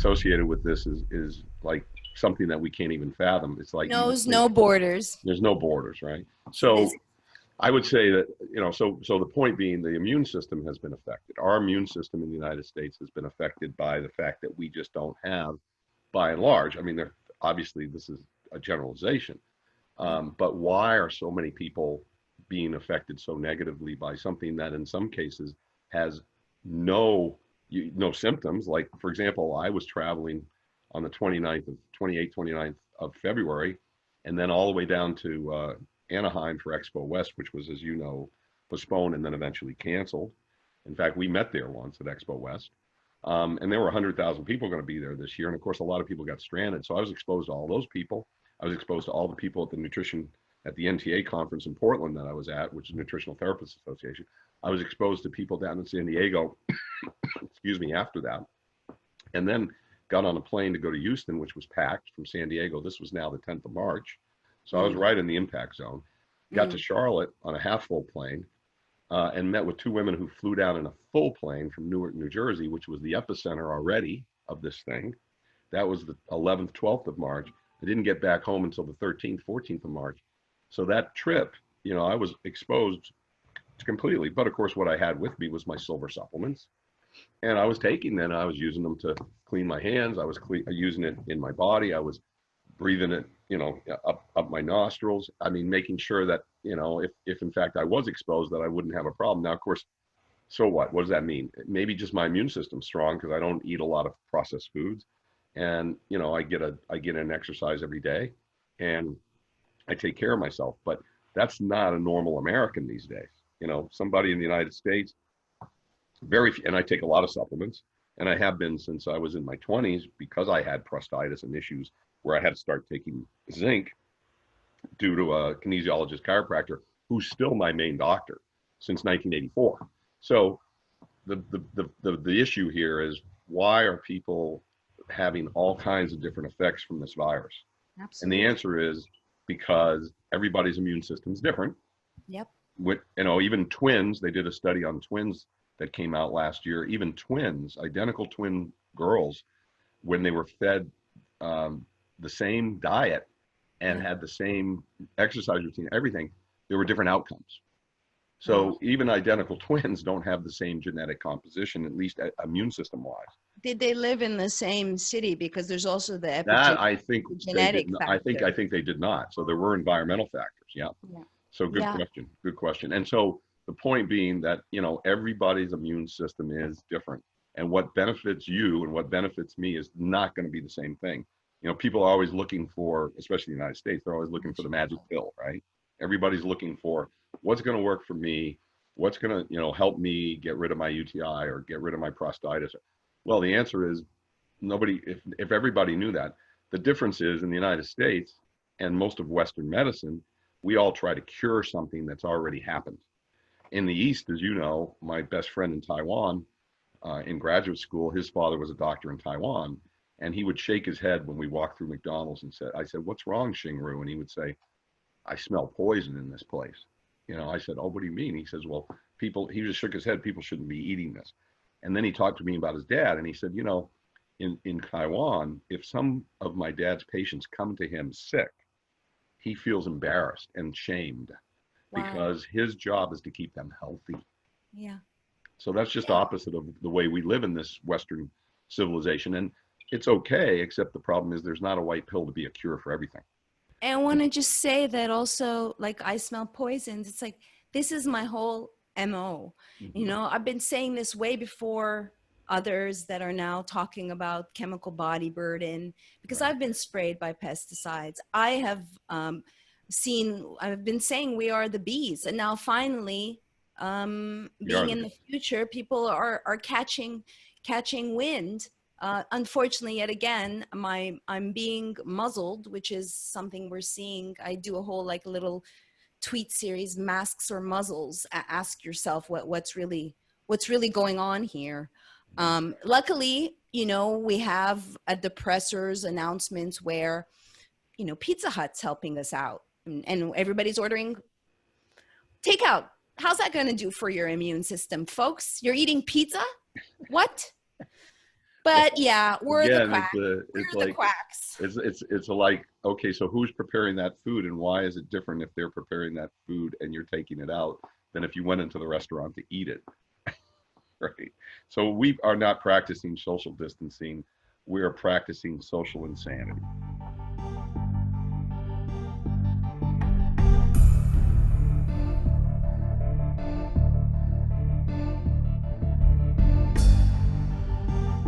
associated with this is like something that we can't even fathom. It's like Knows no borders. There's no borders, right? So I would say that, so the point being, the immune system has been affected. Our immune system in the United States has been affected by the fact that we just don't have, by and large, I mean, obviously this is a generalization, but why are so many people being affected so negatively by something that in some cases has no symptoms? Like, for example, I was traveling on the 29th of February, and then all the way down to Anaheim for Expo West, which was, as you know, postponed and then eventually canceled. In fact, we met there once at Expo West, and there were 100,000 people going to be there this year. And of course, a lot of people got stranded. So I was exposed to all those people. I was exposed to all the people at the NTA conference in Portland that I was at, which is Nutritional Therapists Association. I was exposed to people down in San Diego, excuse me, after that. And then got on a plane to go to Houston, which was packed from San Diego. This was now the 10th of March. So I was right in the impact zone. Got to Charlotte on a half full plane and met with two women who flew down in a full plane from Newark, New Jersey, which was the epicenter already of this thing. That was the 11th, 12th of March. I didn't get back home until the 13th, 14th of March. So that trip, I was exposed completely. But of course, what I had with me was my silver supplements. And I was taking them, I was using them to clean my hands. I was using it in my body. I was breathing it, up my nostrils. I mean, making sure that, if in fact I was exposed, that I wouldn't have a problem. Now, of course, so what? What does that mean? Maybe just my immune system's strong because I don't eat a lot of processed foods. And, I get an exercise every day and I take care of myself. But that's not a normal American these days. Somebody in the United States, and I take a lot of supplements, and I have been since I was in my 20s because I had prostatitis and issues where I had to start taking zinc due to a kinesiologist chiropractor who's still my main doctor since 1984. So the issue here is, why are people having all kinds of different effects from this virus? Absolutely. And the answer is because everybody's immune system is different. Yep. With, even twins, they did a study on twins that came out last year. Even twins, identical twin girls, when they were fed the same diet and had the same exercise routine, everything, there were different outcomes. So even identical twins don't have the same genetic composition, at least immune system wise. Did they live in the same city? Because there's also the that I think genetic factor. I think they did not. So there were environmental factors. Yeah. So good question. Good question. And so the point being that, everybody's immune system is different, and what benefits you and what benefits me is not going to be the same thing. People are always looking for, especially in the United States, they're always looking for the magic pill, right? Everybody's looking for what's going to work for me, what's going to, help me get rid of my UTI or get rid of my prostatitis. Well, the answer is nobody. If everybody knew that, the difference is in the United States and most of Western medicine, we all try to cure something that's already happened. In the East, as you know, my best friend in Taiwan, in graduate school, his father was a doctor in Taiwan, and he would shake his head when we walked through McDonald's and I said, "What's wrong, Xingru?" And he would say, "I smell poison in this place." I said, "Oh, what do you mean?" He says, "Well, he just shook his head. People shouldn't be eating this." And then he talked to me about his dad, and he said, in Taiwan, if some of my dad's patients come to him sick, he feels embarrassed and shamed because his job is to keep them healthy. Yeah. So that's just opposite of the way we live in this Western civilization. And it's okay, except the problem is there's not a white pill to be a cure for everything. And I want to just say that also, like, I smell poisons. It's like, this is my whole MO. I've been saying this way before others that are now talking about chemical body burden, because I've been sprayed by pesticides. I have I've been saying we are the bees. And now finally, being in the future, people are catching wind. Unfortunately, yet again, I'm being muzzled, which is something we're seeing. I do a whole little tweet series, masks or muzzles. Ask yourself what's really going on here. Luckily, we have a depressors announcements where, Pizza Hut's helping us out, and everybody's ordering takeout. How's that going to do for your immune system, folks? You're eating pizza? What? But yeah, we're the Again, quacks. it's We're the like, quacks. it's like, okay, so who's preparing that food, and why is it different if they're preparing that food and you're taking it out than if you went into the restaurant to eat it? Right. So we are not practicing social distancing. We are practicing social insanity.